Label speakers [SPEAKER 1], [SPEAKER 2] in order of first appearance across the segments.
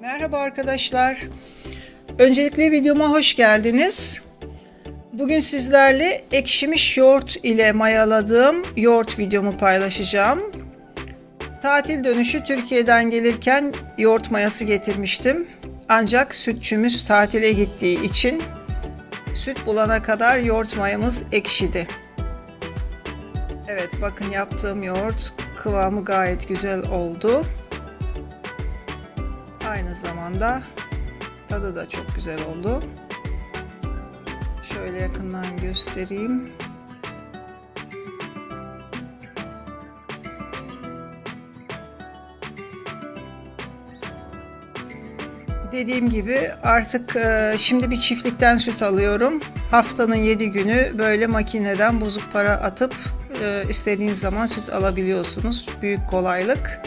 [SPEAKER 1] Merhaba arkadaşlar. Öncelikle videoma hoş geldiniz. Bugün sizlerle ekşimiş yoğurt ile mayaladığım yoğurt videomu paylaşacağım. Tatil dönüşü Türkiye'den gelirken yoğurt mayası getirmiştim. Ancak sütçümüz tatile gittiği için süt bulana kadar yoğurt mayamız ekşidi. Evet, bakın yaptığım yoğurt kıvamı gayet güzel oldu. Aynı zamanda tadı da çok güzel oldu. Şöyle yakından göstereyim. Dediğim gibi artık şimdi bir çiftlikten süt alıyorum. Haftanın 7 günü böyle makineden bozuk para atıp istediğiniz zaman süt alabiliyorsunuz. Büyük kolaylık.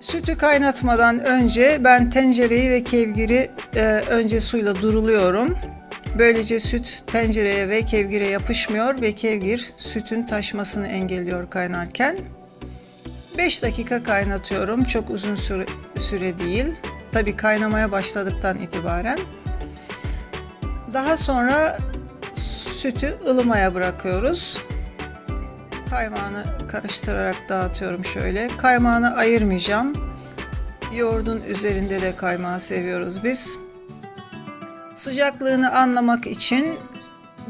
[SPEAKER 1] Sütü kaynatmadan önce ben tencereyi ve kevgiri önce suyla duruluyorum. Böylece süt tencereye ve kevgire yapışmıyor ve kevgir sütün taşmasını engelliyor kaynarken. 5 dakika kaynatıyorum. Çok uzun süre değil. Tabii kaynamaya başladıktan itibaren. Daha sonra sütü ılımaya bırakıyoruz. Kaymağını karıştırarak dağıtıyorum şöyle. Kaymağını ayırmayacağım. Yoğurdun üzerinde de kaymağı seviyoruz biz. Sıcaklığını anlamak için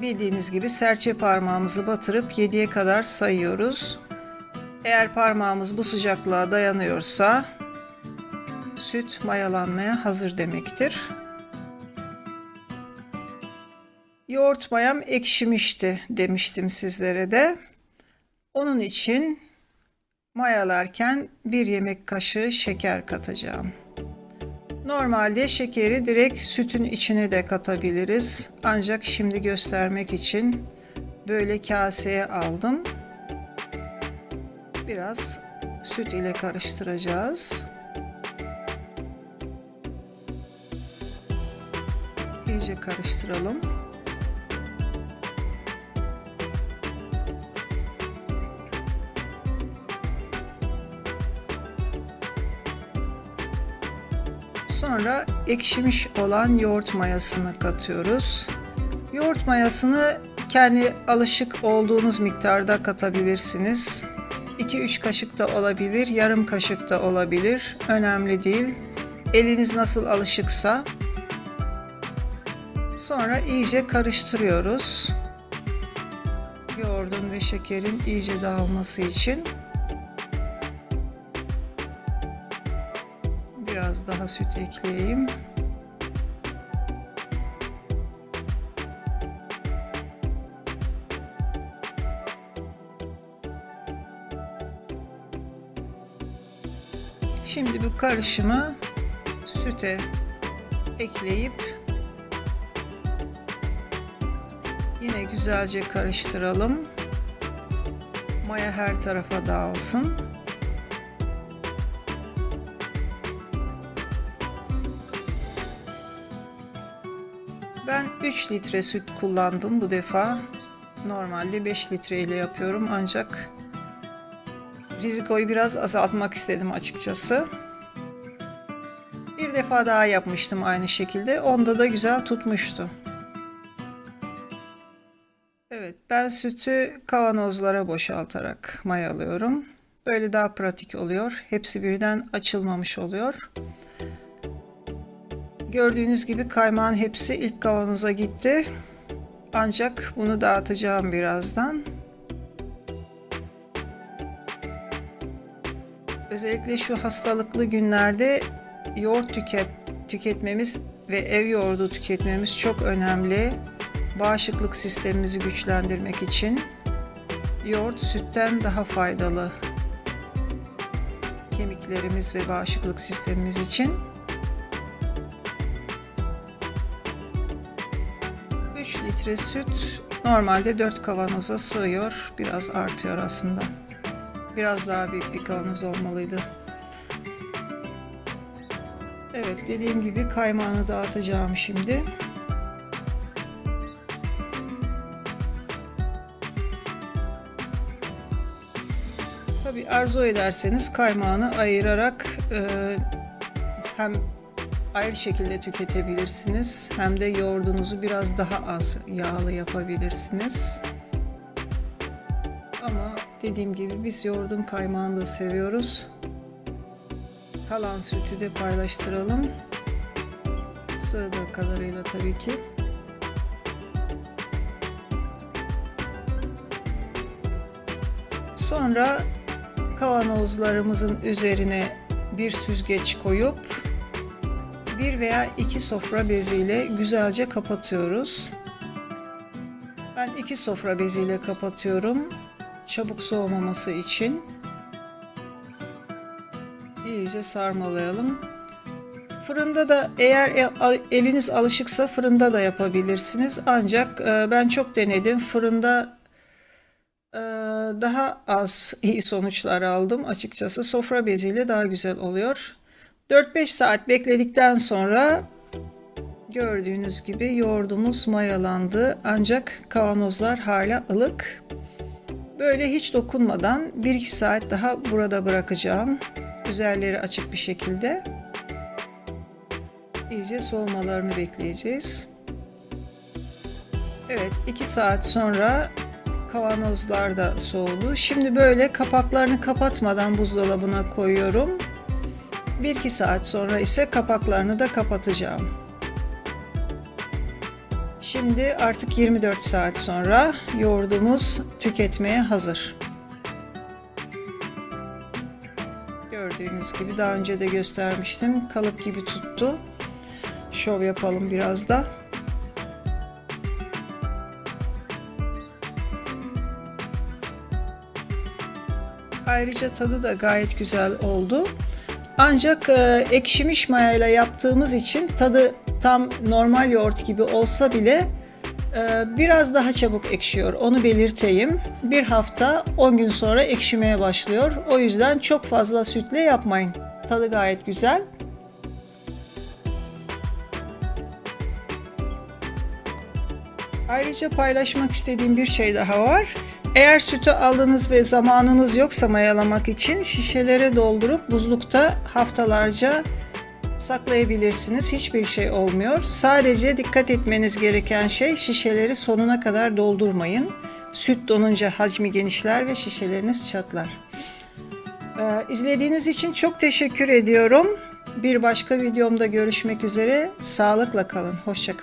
[SPEAKER 1] bildiğiniz gibi serçe parmağımızı batırıp 7'ye kadar sayıyoruz. Eğer parmağımız bu sıcaklığa dayanıyorsa süt mayalanmaya hazır demektir. Yoğurt mayam ekşimişti demiştim sizlere de. Onun için mayalarken 1 yemek kaşığı şeker katacağım. Normalde şekeri direkt sütün içine de katabiliriz. Ancak şimdi göstermek için böyle kaseye aldım. Biraz süt ile karıştıracağız. İyice karıştıralım. Sonra ekşimiş olan yoğurt mayasını katıyoruz. Yoğurt mayasını kendi alışık olduğunuz miktarda katabilirsiniz. 2-3 kaşık da olabilir, yarım kaşık da olabilir. Önemli değil. Eliniz nasıl alışıksa. Sonra iyice karıştırıyoruz. Yoğurdun ve şekerin iyice dağılması için. Biraz daha süt ekleyeyim. Şimdi bu karışımı süte ekleyip yine güzelce karıştıralım. Maya her tarafa dağılsın. Ben 3 litre süt kullandım bu defa. Normalde 5 litre ile yapıyorum ancak rizikoyu biraz azaltmak istedim açıkçası. Bir defa daha yapmıştım aynı şekilde. Onda da güzel tutmuştu. Evet, ben sütü kavanozlara boşaltarak mayalıyorum. Böyle daha pratik oluyor. Hepsi birden açılmamış oluyor. Gördüğünüz gibi kaymağın hepsi ilk kavanoza gitti. Ancak bunu dağıtacağım birazdan. Özellikle şu hastalıklı günlerde yoğurt tüketmemiz ve ev yoğurdu tüketmemiz çok önemli. Bağışıklık sistemimizi güçlendirmek için yoğurt sütten daha faydalı. Kemiklerimiz ve bağışıklık sistemimiz için. 3 litre süt normalde 4 kavanoza sığıyor. Biraz artıyor aslında. Biraz daha büyük bir kavanoz olmalıydı. Evet, dediğim gibi kaymağını dağıtacağım şimdi. Tabii Arzu ederseniz kaymağını ayırarak hem ayrı şekilde tüketebilirsiniz hem de yoğurdunuzu biraz daha az yağlı yapabilirsiniz. Ama dediğim gibi biz yoğurdun kaymağını da seviyoruz. Kalan sütü de paylaştıralım. Sığdığı kadarıyla tabii ki. Sonra kavanozlarımızın üzerine bir süzgeç koyup 1 veya 2 sofra beziyle güzelce kapatıyoruz. Ben 2 sofra beziyle kapatıyorum. Çabuk soğumaması için. İyice sarmalayalım. Fırında da eğer eliniz alışıksa fırında da yapabilirsiniz. Ancak ben çok denedim. Fırında daha az iyi sonuçlar aldım açıkçası. Sofra beziyle daha güzel oluyor. 4-5 saat bekledikten sonra gördüğünüz gibi yoğurdumuz mayalandı. Ancak kavanozlar hala ılık. Böyle hiç dokunmadan 1-2 saat daha burada bırakacağım. Üzerleri açık bir şekilde. İyice soğumalarını bekleyeceğiz. Evet, 2 saat sonra kavanozlar da soğudu. Şimdi böyle kapaklarını kapatmadan buzdolabına koyuyorum. 1-2 saat sonra ise kapaklarını da kapatacağım. Şimdi artık 24 saat sonra yoğurdumuz tüketmeye hazır. Gördüğünüz gibi daha önce de göstermiştim. Kalıp gibi tuttu. Şov yapalım biraz da. Ayrıca tadı da gayet güzel oldu. Ancak ekşimiş mayayla yaptığımız için tadı tam normal yoğurt gibi olsa bile biraz daha çabuk ekşiyor. Onu belirteyim. 1 hafta 10 gün sonra ekşimeye başlıyor. O yüzden çok fazla sütle yapmayın. Tadı gayet güzel. Ayrıca paylaşmak istediğim bir şey daha var. Eğer sütü aldınız ve zamanınız yoksa mayalamak için şişelere doldurup buzlukta haftalarca saklayabilirsiniz. Hiçbir şey olmuyor. Sadece dikkat etmeniz gereken şey şişeleri sonuna kadar doldurmayın. Süt donunca hacmi genişler ve şişeleriniz çatlar. İzlediğiniz için çok teşekkür ediyorum. Bir başka videomda görüşmek üzere. Sağlıkla kalın. Hoşça kalın.